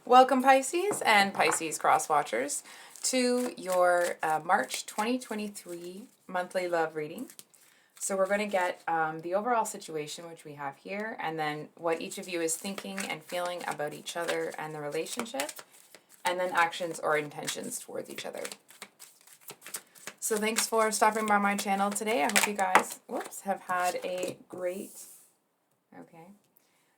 Welcome, Pisces and Pisces cross watchers, to your March 2023 monthly love reading. So we're going to get the overall situation, which we have here, and then what each of you is thinking and feeling about each other and the relationship, and then actions or intentions towards each other. So thanks for stopping by my channel today. I hope you guys, have had a great,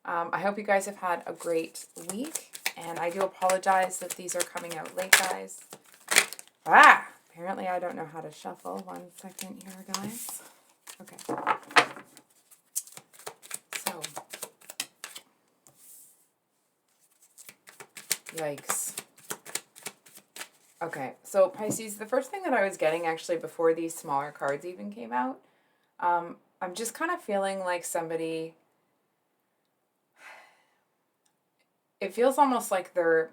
I hope you guys have had a great week, and I do apologize that these are coming out late, guys. Apparently I don't know how to shuffle. 1 second here, guys. Okay. So, yikes. Okay, so Pisces, the first thing that I was getting actually before these smaller cards even came out, I'm just kind of feeling like somebody, it feels almost like they're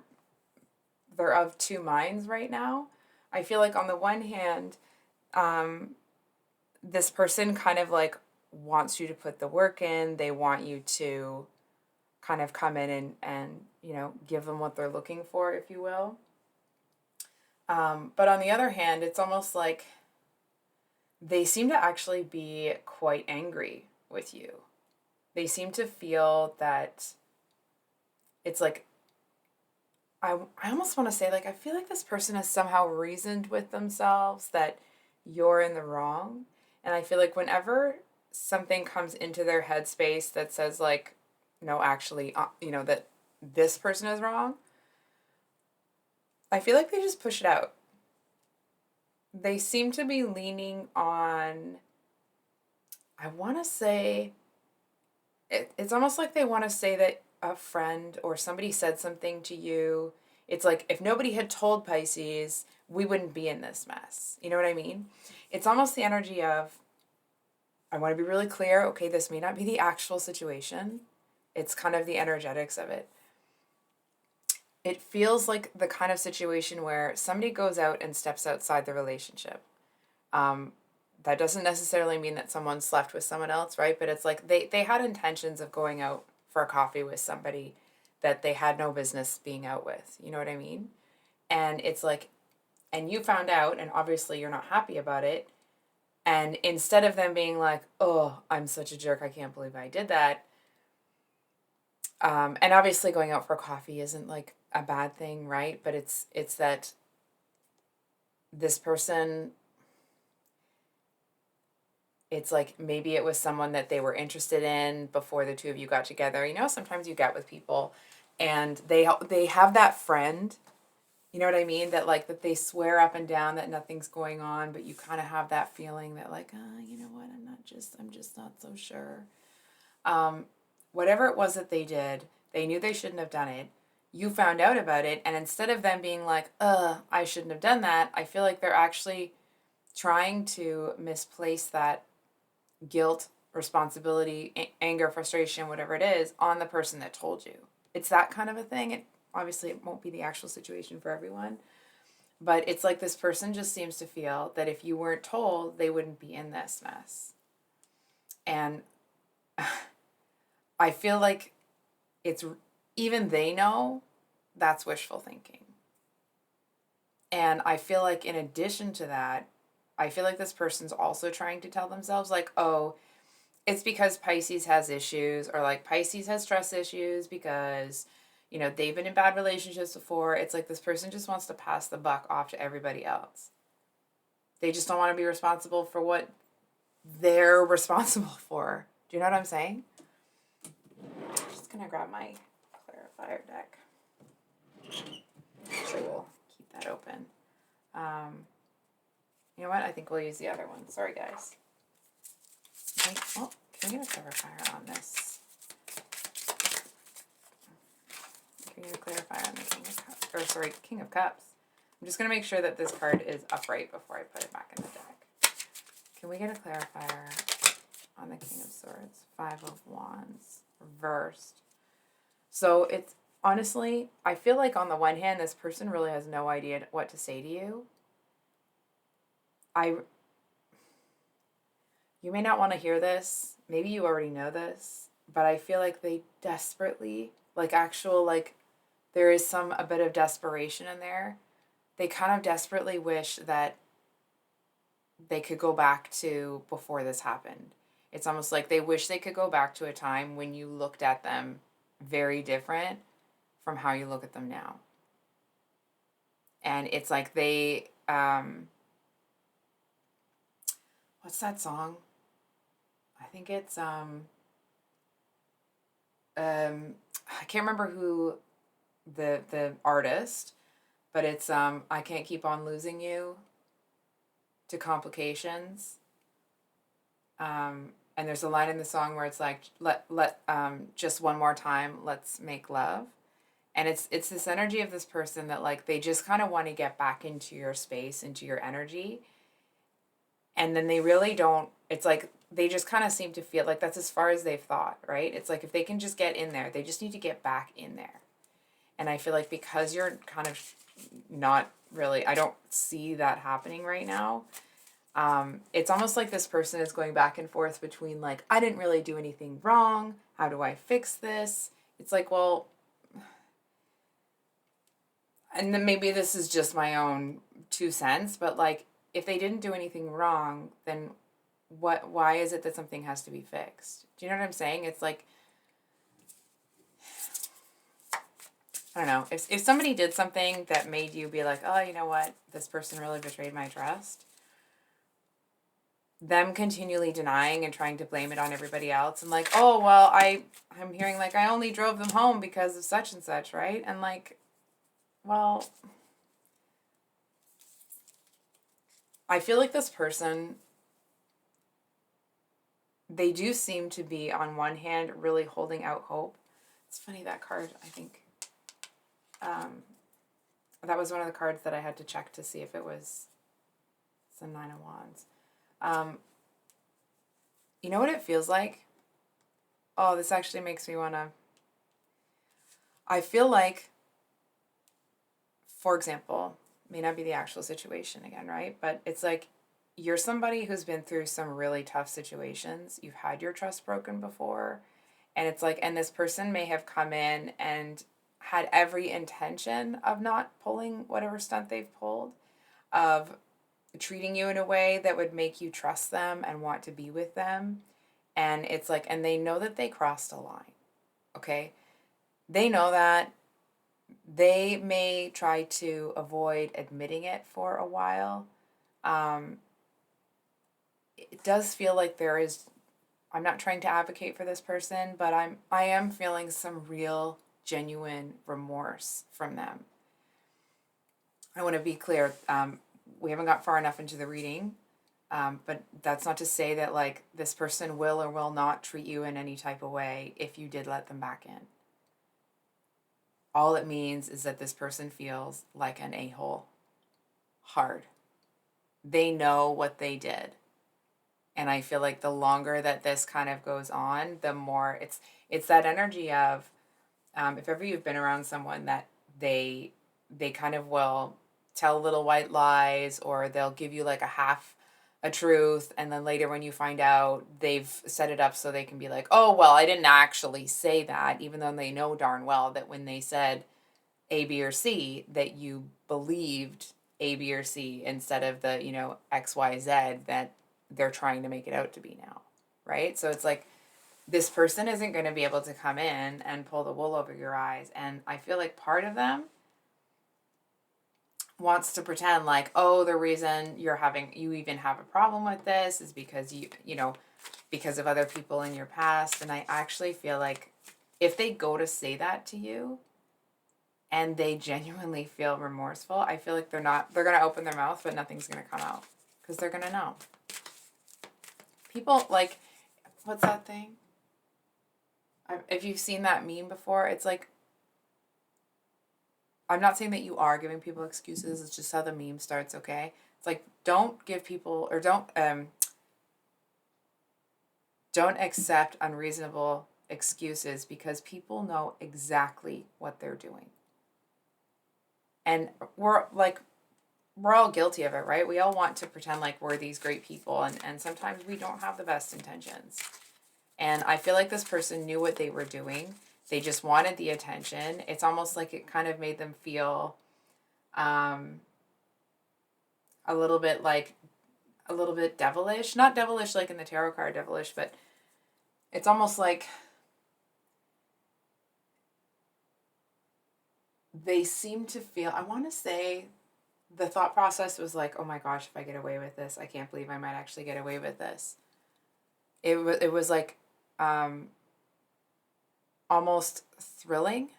of two minds right now. I feel like on the one hand, this person kind of like wants you to put the work in. They want you to kind of come in and give them what they're looking for, if you will. But on the other hand, it's almost like they seem to actually be quite angry with you. They seem to feel that it's like, I almost want to say, like, I feel like this person has somehow reasoned with themselves that you're in the wrong. And I feel like whenever something comes into their headspace that says, like, no, actually, that this person is wrong, I feel like they just push it out. They seem to be leaning on, I want to say, it's almost like they want to say that a friend or somebody said something to you. It's like, if nobody had told Pisces, we wouldn't be in this mess. You know what I mean? It's almost the energy of, I want to be really clear, okay, this may not be the actual situation. It's kind of the energetics of it. It feels like the kind of situation where somebody goes out and steps outside the relationship. That doesn't necessarily mean that someone slept with someone else, right? But it's like they had intentions of going out for a coffee with somebody that they had no business being out with. You know what I mean? And it's like, and you found out, and obviously you're not happy about it. And instead of them being like, oh, I'm such a jerk, I can't believe I did that. And obviously going out for coffee isn't like a bad thing, right? But it's that this person, it's like maybe it was someone that they were interested in before the two of you got together. You know, sometimes you get with people and they have that friend, you know what I mean? That like, that they swear up and down that nothing's going on, but you kind of have that feeling that like, you know what, I'm just not so sure. Whatever it was that they did, they knew they shouldn't have done it. You found out about it, and instead of them being like, I shouldn't have done that, I feel like they're actually trying to misplace that guilt, responsibility, anger, frustration, whatever it is, on the person that told you. It's that kind of a thing. Obviously, it won't be the actual situation for everyone, but it's like this person just seems to feel that if you weren't told, they wouldn't be in this mess. And I feel like it's, even they know that's wishful thinking. And I feel like in addition to that, I feel like this person's also trying to tell themselves like, oh, it's because Pisces has issues, or like Pisces has trust issues because, they've been in bad relationships before. It's like this person just wants to pass the buck off to everybody else. They just don't want to be responsible for what they're responsible for. Do you know what I'm saying? I'm just going to grab my clarifier deck. Actually, we'll keep that open. You know what? I think we'll use the other one. Sorry, guys. Oh, can we get a clarifier on this? Can we get a clarifier on the King of Cups? I'm just going to make sure that this card is upright before I put it back in the deck. Can we get a clarifier on the King of Swords? 5 of Wands, reversed. So it's, honestly, I feel like on the one hand, this person really has no idea what to say to you. You may not want to hear this. Maybe you already know this, but I feel like they desperately, there is a bit of desperation in there. They kind of desperately wish that they could go back to before this happened. It's almost like they wish they could go back to a time when you looked at them very different from how you look at them now. And it's like they, what's that song? I think it's, I can't remember who the artist, but it's, I Can't Keep on Losing You to Complications. And there's a line in the song where it's like, just one more time, let's make love. And it's this energy of this person that like they just kind of want to get back into your space, into your energy. And then they really don't, it's like they just kind of seem to feel like that's as far as they've thought, right? It's like if they can just get in there, they just need to get back in there. And I feel like because you're kind of not really, I don't see that happening right now. It's almost like this person is going back and forth between like, I didn't really do anything wrong. How do I fix this? It's like, well, and then maybe this is just my own 2 cents, but like, if they didn't do anything wrong, then why is it that something has to be fixed? Do you know what I'm saying? It's like, I don't know, if somebody did something that made you be like, oh, you know what, this person really betrayed my trust, them continually denying and trying to blame it on everybody else and like, oh, well, I'm hearing like I only drove them home because of such and such, right? And like, well, I feel like this person, they do seem to be on one hand really holding out hope. It's funny, that card, I think, that was one of the cards that I had to check to see if it was the Nine of Wands. You know what it feels like? Oh, this actually makes me want to... I feel like, for example, may not be the actual situation again, right? But it's like you're somebody who's been through some really tough situations. You've had your trust broken before. And it's like, and this person may have come in and had every intention of not pulling whatever stunt they've pulled, of treating you in a way that would make you trust them and want to be with them. And it's like, and they know that they crossed a line, okay? They know that. They may try to avoid admitting it for a while. It does feel like there is, I'm not trying to advocate for this person, but I am feeling some real, genuine remorse from them. I want to be clear. We haven't got far enough into the reading, but that's not to say that like this person will or will not treat you in any type of way if you did let them back in. All it means is that this person feels like an a-hole. Hard. They know what they did. And I feel like the longer that this kind of goes on, the more it's that energy of, if ever you've been around someone that they kind of will tell little white lies, or they'll give you like a truth, and then later when you find out, they've set it up so they can be like, oh, well, I didn't actually say that, even though they know darn well that when they said A, B, or C, that you believed A, B, or C instead of the, X, Y, Z that they're trying to make it out to be now, right? So it's like, this person isn't going to be able to come in and pull the wool over your eyes. And I feel like part of them wants to pretend like, oh, the reason you even have a problem with this is because because of other people in your past. And I actually feel like if they go to say that to you and they genuinely feel remorseful, I feel like they're going to open their mouth, but nothing's going to come out because they're going to know. People like, what's that thing? If you've seen that meme before, it's like, I'm not saying that you are giving people excuses. It's just how the meme starts, okay? It's like, don't give people, or don't accept unreasonable excuses because people know exactly what they're doing. And we're all guilty of it, right? We all want to pretend like we're these great people, and sometimes we don't have the best intentions. And I feel like this person knew what they were doing. They just wanted the attention. It's almost like it kind of made them feel a little bit devilish. Not devilish like in the tarot card devilish, but it's almost like they seem to feel, I want to say the thought process was like, oh my gosh, if I get away with this, I can't believe I might actually get away with this. It was like almost thrilling.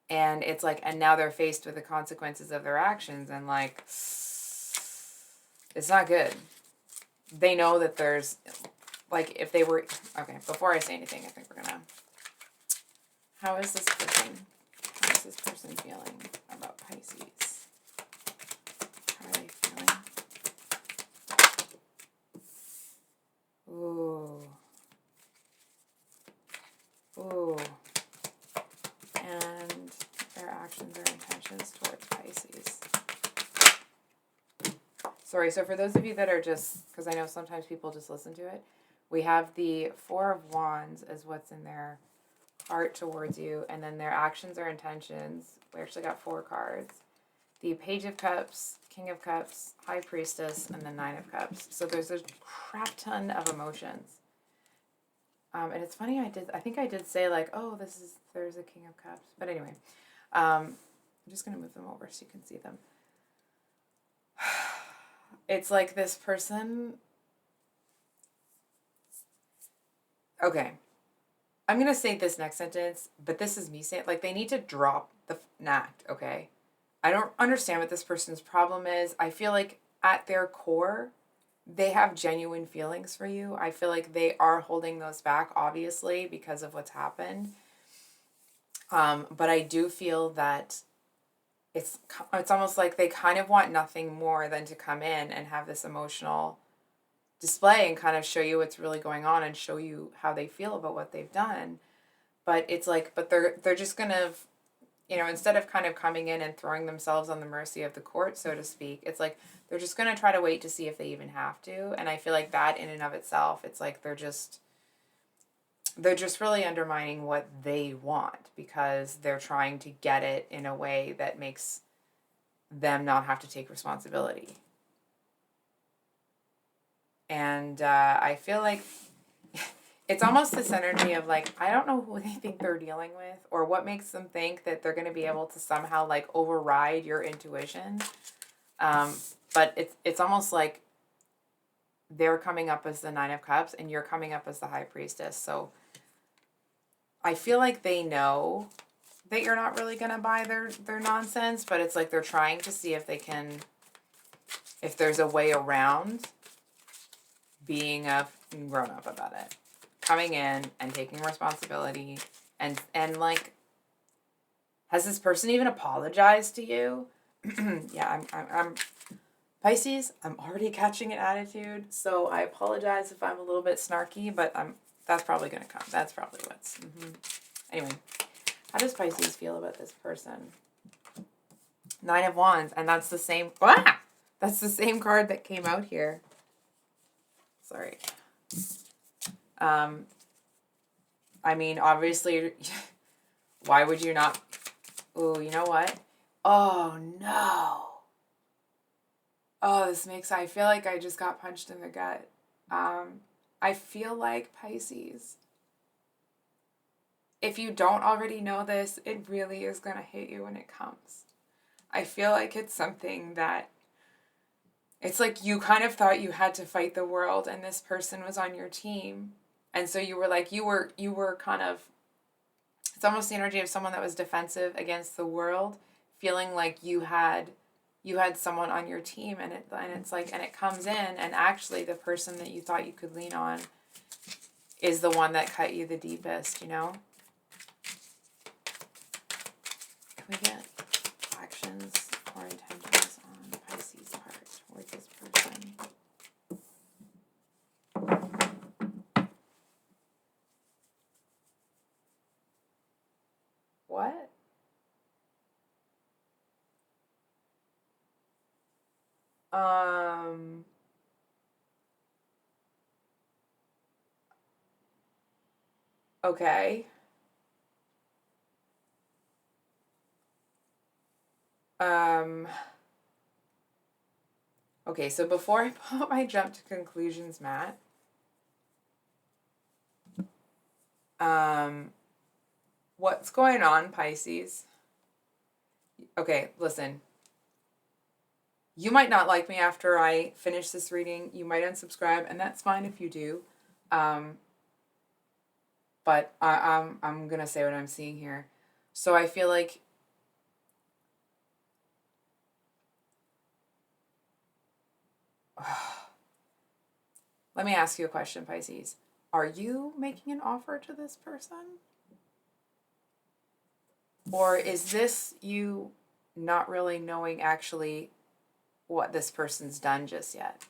And it's like, and now they're faced with the consequences of their actions, and like, it's not good. They know that there's, like, if they were, okay, before I say anything, I think we're gonna, how is this person feeling about Pisces? How are they feeling? Ooh. Ooh. And their actions or intentions towards Pisces. Sorry, so for those of you that are just, because I know sometimes people just listen to it, we have the Four of Wands as what's in their heart towards you, and then their actions or intentions. We actually got 4 cards. The Page of Cups, King of Cups, High Priestess, and the Nine of Cups. So there's a crap ton of emotions. And it's funny, I think I did say like, oh, there's a King of Cups. But anyway, I'm just going to move them over so you can see them. It's like this person. Okay. I'm going to say this next sentence, but this is me saying, like, they need to drop the act, okay? I don't understand what this person's problem is. I feel like at their core, they have genuine feelings for you. I feel like they are holding those back, obviously, because of what's happened. But I do feel that it's almost like they kind of want nothing more than to come in and have this emotional display and kind of show you what's really going on and show you how they feel about what they've done. But it's like, but they're just gonna, instead of kind of coming in and throwing themselves on the mercy of the court, so to speak, it's like they're just gonna try to wait to see if they even have to. And I feel like that in and of itself, it's like they're just really undermining what they want because they're trying to get it in a way that makes them not have to take responsibility. And I feel like it's almost this energy of like, I don't know who they think they're dealing with or what makes them think that they're going to be able to somehow like override your intuition. But it's almost like they're coming up as the Nine of Cups and you're coming up as the High Priestess. So I feel like they know that you're not really going to buy their nonsense, but it's like they're trying to see if there's a way around being a grown up about it. Coming in and taking responsibility and like, has this person even apologized to you? Yeah, I'm Pisces. I'm already catching an attitude, so I apologize if I'm a little bit snarky, but that's probably gonna come. That's probably what's. Anyway, how does Pisces feel about this person? Nine of Wands, and that's the same. That's the same card that came out here. Sorry. I mean, obviously, why would you not? Ooh, you know what? Oh, no. Oh, I feel like I just got punched in the gut. I feel like Pisces, if you don't already know this, it really is going to hit you when it comes. I feel like it's something that, it's like you kind of thought you had to fight the world and this person was on your team. And so you were like, you were kind of, it's almost the energy of someone that was defensive against the world, feeling like you had someone on your team, and it's like, and it comes in, and actually the person that you thought you could lean on is the one that cut you the deepest, you know? Can we get actions or intentions on Pisces' part towards this person? What? Okay. Um, okay, so before I pull up my jump to conclusions, Matt, what's going on, Pisces? Okay, listen. You might not like me after I finish this reading. You might unsubscribe, and that's fine if you do. Um, but I'm gonna say what I'm seeing here. So I feel like let me ask you a question, Pisces. Are you making an offer to this person? Or is this you not really knowing actually what this person's done just yet?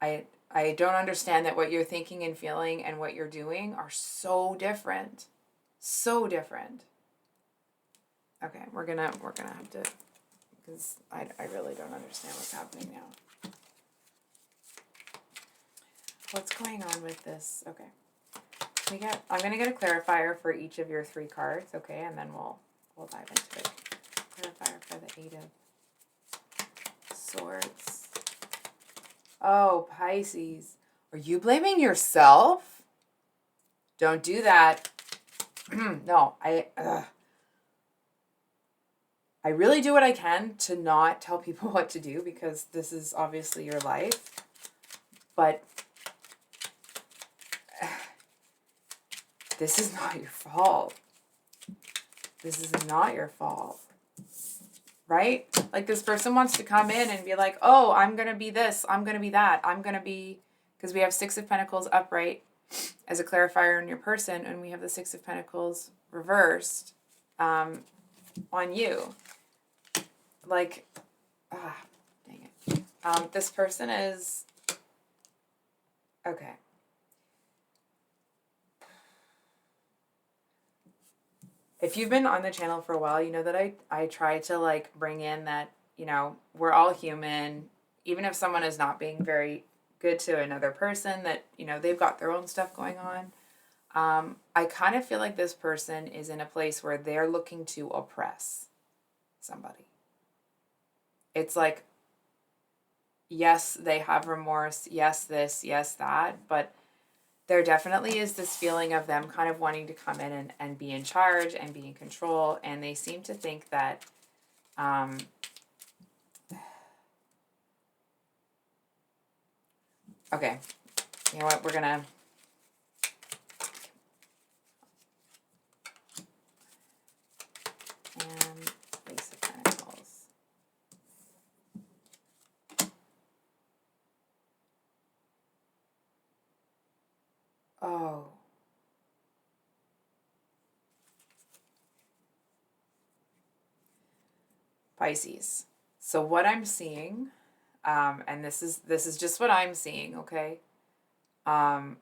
I don't understand that what you're thinking and feeling and what you're doing are so different. So different. Okay, we're gonna have to, because I really don't understand what's happening now. What's going on with this? Okay. I'm gonna get a clarifier for each of your 3 cards, okay, and then we'll dive into it. Clarifier for the 8 of Swords. Oh, Pisces. Are you blaming yourself? Don't do that. No, I really do what I can to not tell people what to do, because this is obviously your life. But this is not your fault. This is not your fault. Right? Like, this person wants to come in and be like, oh, I'm going to be this, I'm going to be that, I'm going to be, because we have 6 of Pentacles upright as a clarifier in your person, and we have the 6 of Pentacles reversed on you. Like, dang it. This person is, okay. If you've been on the channel for a while, you know that I try to, like, bring in that, we're all human. Even if someone is not being very good to another person, that, they've got their own stuff going on. I kind of feel like this person is in a place where they're looking to oppress somebody. It's like, yes, they have remorse. Yes, this, yes, that. But there definitely is this feeling of them kind of wanting to come in and be in charge and be in control. And they seem to think that, okay, you know what, we're going to, and Ace of Pentacles. Oh. Pisces. So what I'm seeing, and this is just what I'm seeing, okay? I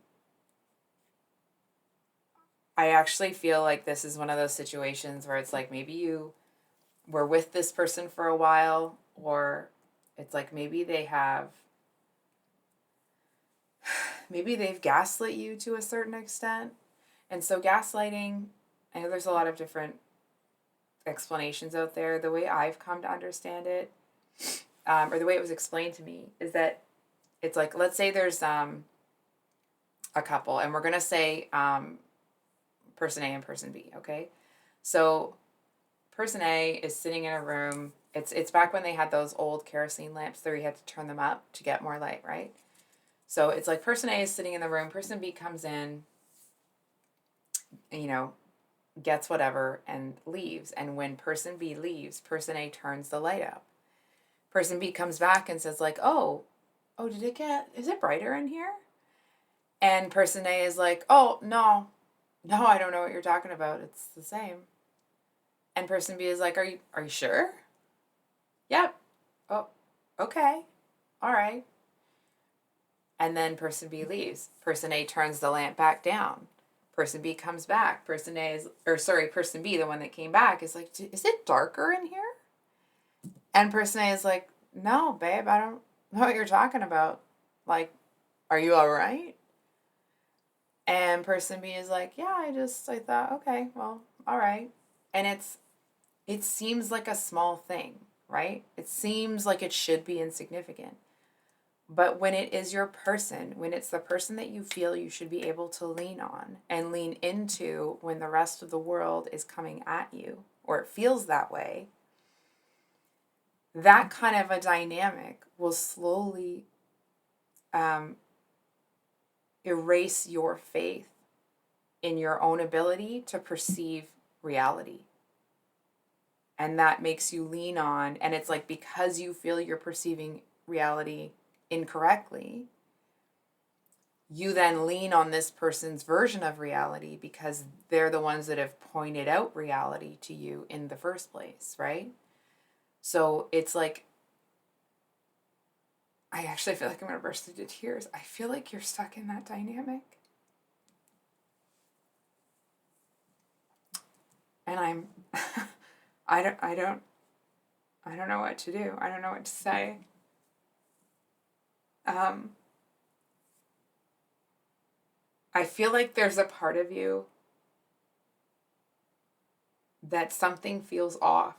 actually feel like this is one of those situations where it's like, maybe you were with this person for a while, or it's like maybe they've gaslit you to a certain extent. And so gaslighting, I know there's a lot of different explanations out there. The way I've come to understand it, or the way it was explained to me, is that it's like, let's say there's a couple, and we're going to say person A and person B, okay? So person A is sitting in a room. It's back when they had those old kerosene lamps where you had to turn them up to get more light, right? So it's like person A is sitting in the room, person B comes in, and, gets whatever and leaves. And when person B leaves, person A turns the light up. Person B comes back and says, like, oh, is it brighter in here? And person A is like, oh, no, I don't know what you're talking about. It's the same. And person B is like, are you sure? Yep. Oh, okay. All right. And then person B leaves. Person A turns the lamp back down. Person B comes back. Person B, the one that came back, is like, is it darker in here? And person A is like, no, babe, I don't know what you're talking about. Like, are you all right? And person B is like, yeah, I thought, okay, well, all right. And it seems like a small thing, right? It seems like it should be insignificant. But when it is your person, when it's the person that you feel you should be able to lean on and lean into when the rest of the world is coming at you, or it feels that way, that kind of a dynamic will slowly um, erase your faith in your own ability to perceive reality. And that makes you lean on, and it's like because you feel you're perceiving reality incorrectly, you then lean on this person's version of reality because they're the ones that have pointed out reality to you in the first place, right? So it's like, I actually feel like I'm going to burst into tears. I feel like you're stuck in that dynamic. And I'm, I don't know what to do. I don't know what to say. I feel like there's a part of you that something feels off.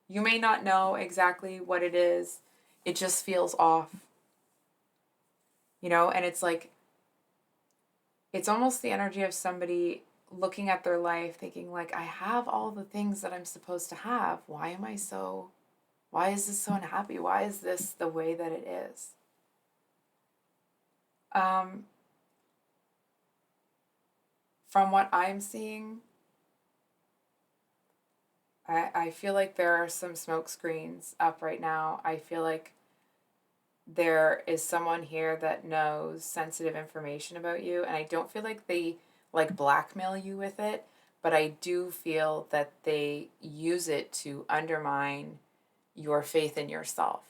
You may not know exactly what it is. It just feels off. And it's like, it's almost the energy of somebody looking at their life thinking like, I have all the things that I'm supposed to have. Why is this so unhappy? Why is this the way that it is? From what I'm seeing, I feel like there are some smoke screens up right now. I feel like there is someone here that knows sensitive information about you, and I don't feel like they like blackmail you with it, but I do feel that they use it to undermine your faith in yourself.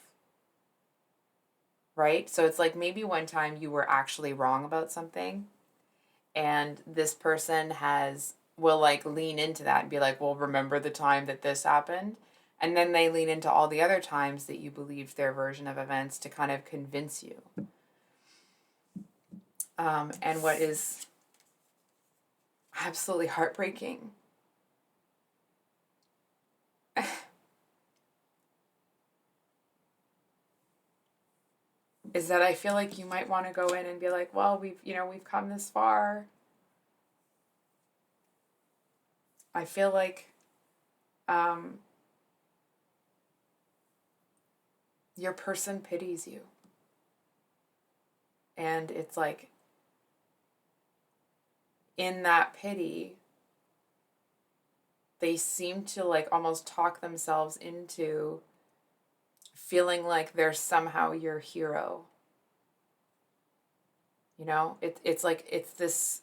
Right? So it's like maybe one time you were actually wrong about something, and this person will like lean into that and be like, well, remember the time that this happened? And then they lean into all the other times that you believed their version of events to kind of convince you. And what is absolutely heartbreaking is that I feel like you might want to go in and be like, well, we've come this far. I feel like your person pities you. And it's like, in that pity, they seem to like almost talk themselves into feeling like they're somehow your hero. It's like, it's this,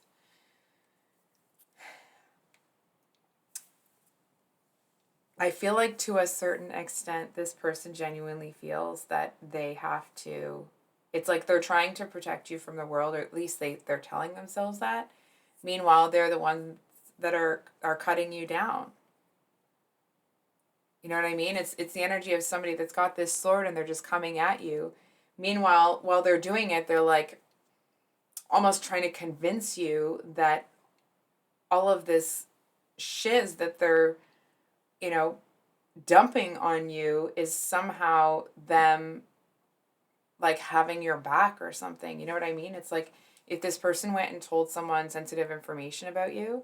I feel like to a certain extent, this person genuinely feels that they have to, it's like they're trying to protect you from the world, or at least they're telling themselves that. Meanwhile, they're the ones that are cutting you down. You know what I mean? It's the energy of somebody that's got this sword and they're just coming at you. Meanwhile, while they're doing it, they're like almost trying to convince you that all of this shiz that they're, you know, dumping on you is somehow them like having your back or something. You know what I mean? It's like if this person went and told someone sensitive information about you,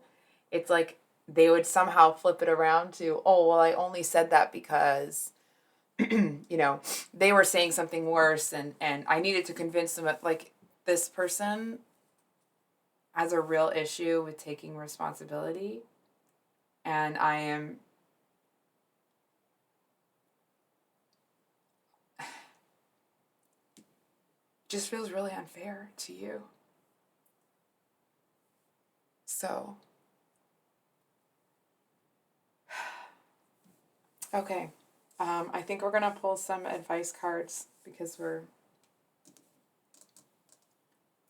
it's like they would somehow flip it around to, oh, well, I only said that because they were saying something worse and I needed to convince them that like this person has a real issue with taking responsibility, and I am just feels really unfair to you. So, okay. I think we're going to pull some advice cards because we're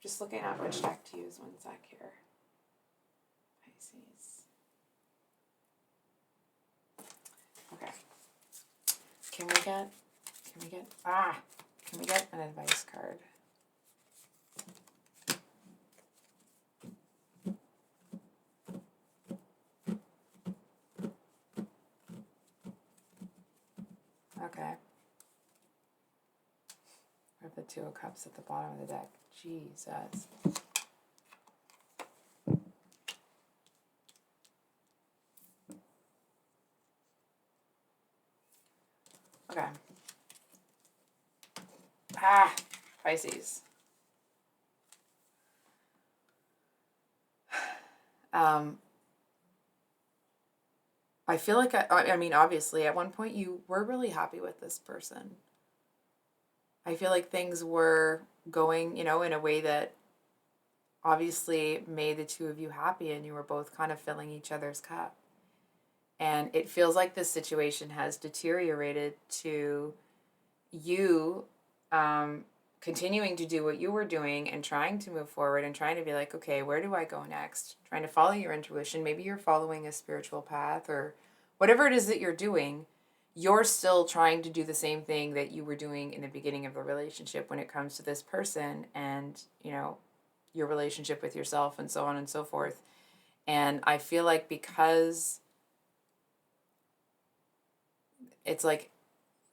just looking at which deck to use. One sec here. Pisces. Okay. Can we get an advice card? Okay. We have the Two of Cups at the bottom of the deck. Jesus. Okay. Pisces. I feel like, I mean, obviously, at one point you were really happy with this person. I feel like things were going, in a way that obviously made the two of you happy, and you were both kind of filling each other's cup. And it feels like this situation has deteriorated to you continuing to do what you were doing and trying to move forward and trying to be like, okay, where do I go next? Trying to follow your intuition. Maybe you're following a spiritual path or whatever it is that you're doing. You're still trying to do the same thing that you were doing in the beginning of the relationship when it comes to this person and, your relationship with yourself and so on and so forth. And I feel like because it's like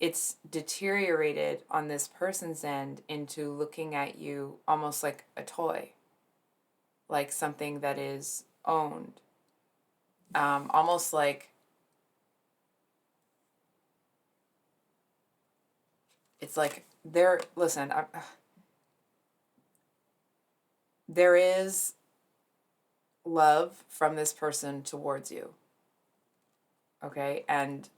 it's deteriorated on this person's end into looking at you almost like a toy, like something that is owned, almost like it's like there is love from this person towards you, okay? And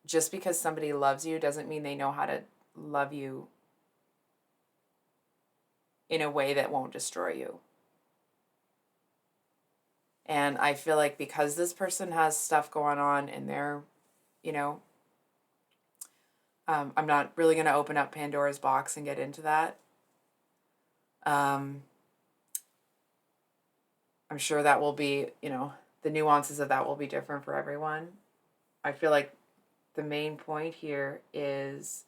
just because somebody loves you doesn't mean they know how to love you in a way that won't destroy you. And I feel like because this person has stuff going on in their, I'm not really going to open up Pandora's box and get into that. I'm sure that will be, the nuances of that will be different for everyone. I feel like the main point here is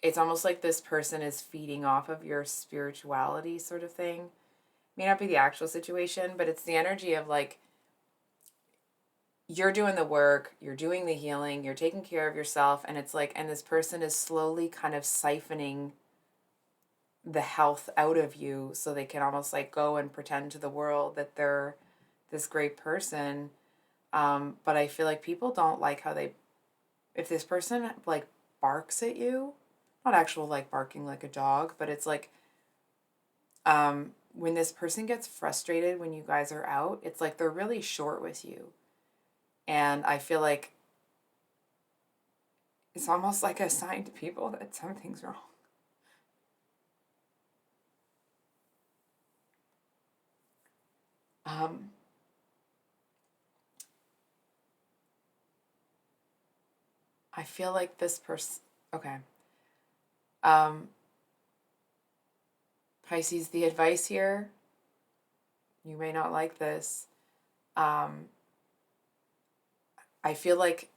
it's almost like this person is feeding off of your spirituality sort of thing. May not be the actual situation, but it's the energy of like, you're doing the work, you're doing the healing, you're taking care of yourself, and it's like, and this person is slowly kind of siphoning the health out of you so they can almost like go and pretend to the world that they're this great person. But I feel like people don't like how if this person like barks at you, not actual like barking like a dog, but it's like, when this person gets frustrated when you guys are out, it's like they're really short with you. And I feel like it's almost like a sign to people that something's wrong. I feel like this person, okay. Pisces, the advice here, you may not like this. I feel like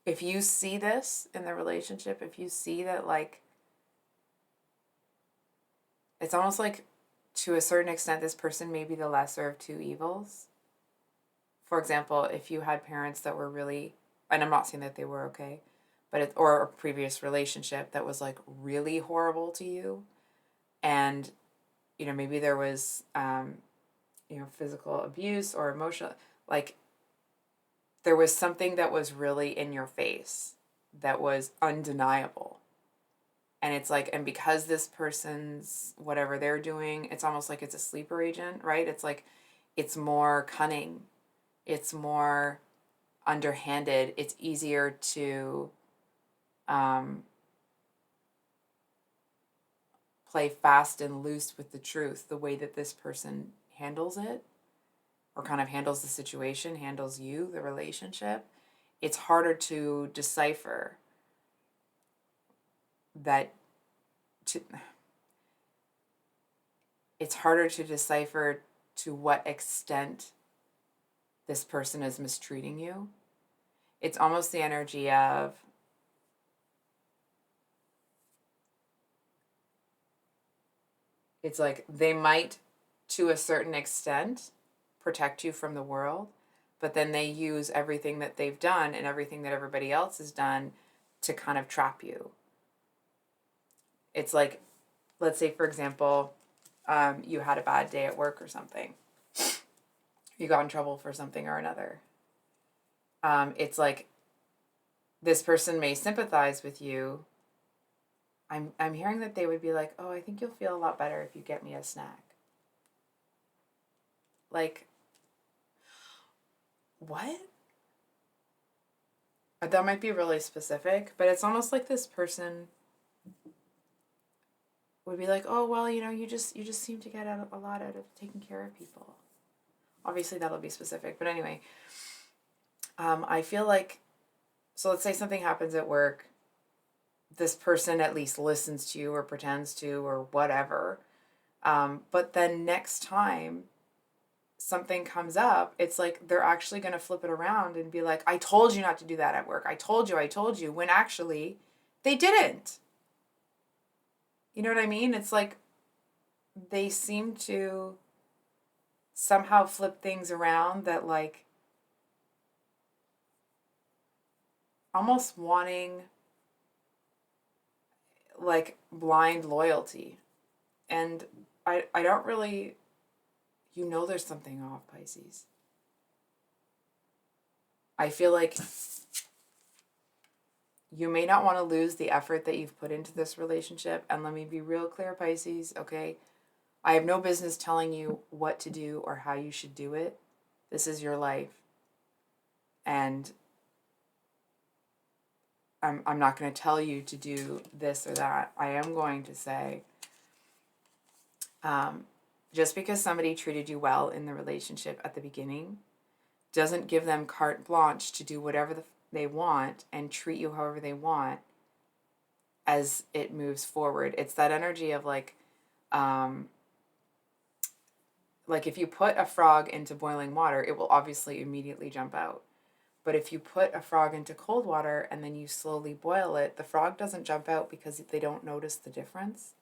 if you see this in the relationship, if you see that like, it's almost like to a certain extent, this person may be the lesser of two evils. For example, if you had parents that were really, and I'm not saying that they were okay, but or a previous relationship that was like really horrible to you, and maybe there was physical abuse or emotional, like there was something that was really in your face that was undeniable. And it's like, and because this person's whatever they're doing, it's almost like it's a sleeper agent, right? It's like, it's more cunning. It's more underhanded. It's easier to play fast and loose with the truth the way that this person handles it, or kind of handles the situation, handles you, the relationship. It's harder to decipher that it's harder to decipher to what extent this person is mistreating you. It's almost the energy of it's like they might, to a certain extent, protect you from the world, but then they use everything that they've done and everything that everybody else has done to kind of trap you. It's like, let's say, for example, you had a bad day at work or something. You got in trouble for something or another. It's like this person may sympathize with you. I'm hearing that they would be like, oh, I think you'll feel a lot better if you get me a snack. Like, what? That might be really specific, but it's almost like this person would be like, oh, well, you just seem to get a lot out of taking care of people. Obviously, that'll be specific, but anyway, I feel like, so let's say something happens at work. This person at least listens to you or pretends to or whatever. But then next time something comes up, it's like they're actually going to flip it around and be like, I told you not to do that at work. I told you, when actually they didn't. You know what I mean? It's like they seem to somehow flip things around that, like, almost wanting, like, blind loyalty. And I don't really, there's something off, Pisces. I feel like you may not want to lose the effort that you've put into this relationship. And let me be real clear, Pisces, okay? I have no business telling you what to do or how you should do it. This is your life. And I'm not going to tell you to do this or that. I am going to say, just because somebody treated you well in the relationship at the beginning doesn't give them carte blanche to do whatever they want and treat you however they want as it moves forward. It's that energy of like if you put a frog into boiling water, it will obviously immediately jump out. But if you put a frog into cold water and then you slowly boil it, the frog doesn't jump out because they don't notice the difference.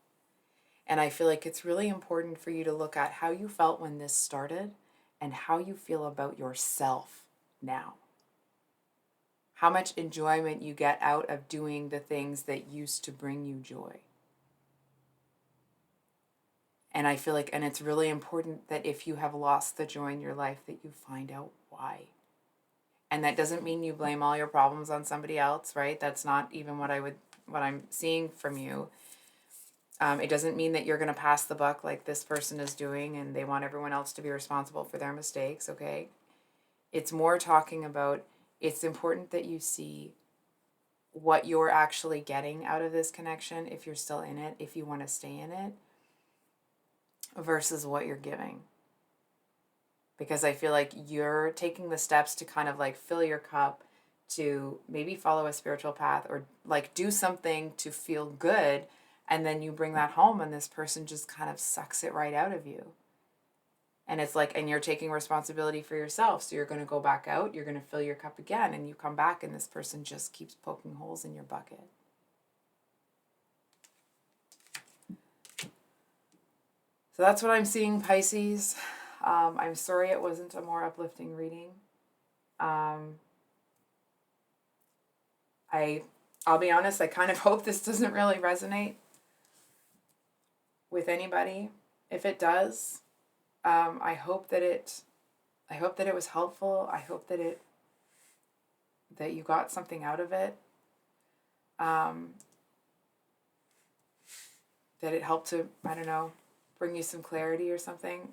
And I feel like it's really important for you to look at how you felt when this started and how you feel about yourself now. How much enjoyment you get out of doing the things that used to bring you joy. And I feel like, and it's really important that if you have lost the joy in your life, that you find out why. And that doesn't mean you blame all your problems on somebody else, right? That's not even what I'm seeing from you. It doesn't mean that you're going to pass the buck like this person is doing and they want everyone else to be responsible for their mistakes, okay? It's more talking about, it's important that you see what you're actually getting out of this connection, if you're still in it, if you want to stay in it, versus what you're giving. Because I feel like you're taking the steps to kind of like fill your cup, to maybe follow a spiritual path or like do something to feel good. And then you bring that home and this person just kind of sucks it right out of you. And it's like, and you're taking responsibility for yourself. So you're going to go back out, you're going to fill your cup again, and you come back and this person just keeps poking holes in your bucket. So that's what I'm seeing, Pisces. I'm sorry it wasn't a more uplifting reading. I'll be honest, I kind of hope this doesn't really resonate with anybody. If it does, I hope that it was helpful. I hope that you got something out of it. That it helped to, I don't know, bring you some clarity or something.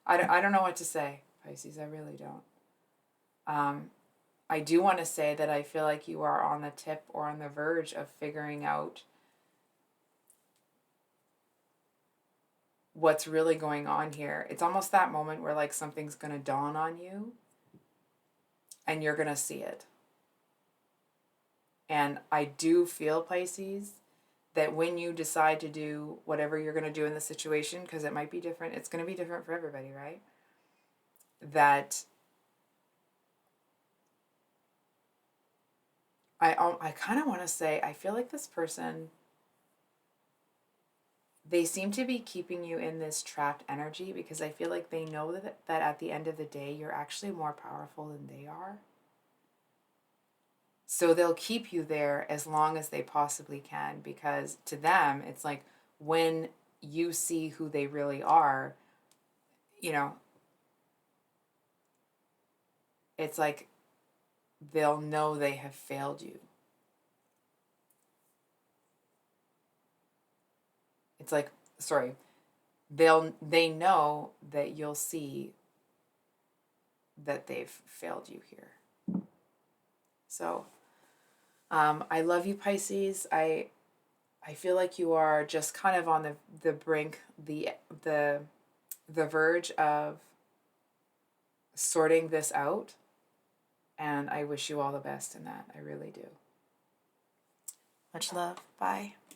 I don't know what to say, Pisces. I really don't. I do want to say that I feel like you are on the tip or on the verge of figuring out what's really going on here. It's almost that moment where like something's going to dawn on you and you're going to see it. And I do feel, Pisces, that when you decide to do whatever you're going to do in the situation, because it might be different, it's going to be different for everybody, right? That I kind of want to say, I feel like this person they seem to be keeping you in this trapped energy because I feel like they know that at the end of the day, you're actually more powerful than they are. So they'll keep you there as long as they possibly can, because to them, it's like when you see who they really are, you know, it's like they'll know they have failed you. It's like, sorry, they know that you'll see that they've failed you here. So, I love you, Pisces. I feel like you are just kind of on the brink, the the verge of sorting this out, and I wish you all the best in that. I really do. Much love. Bye.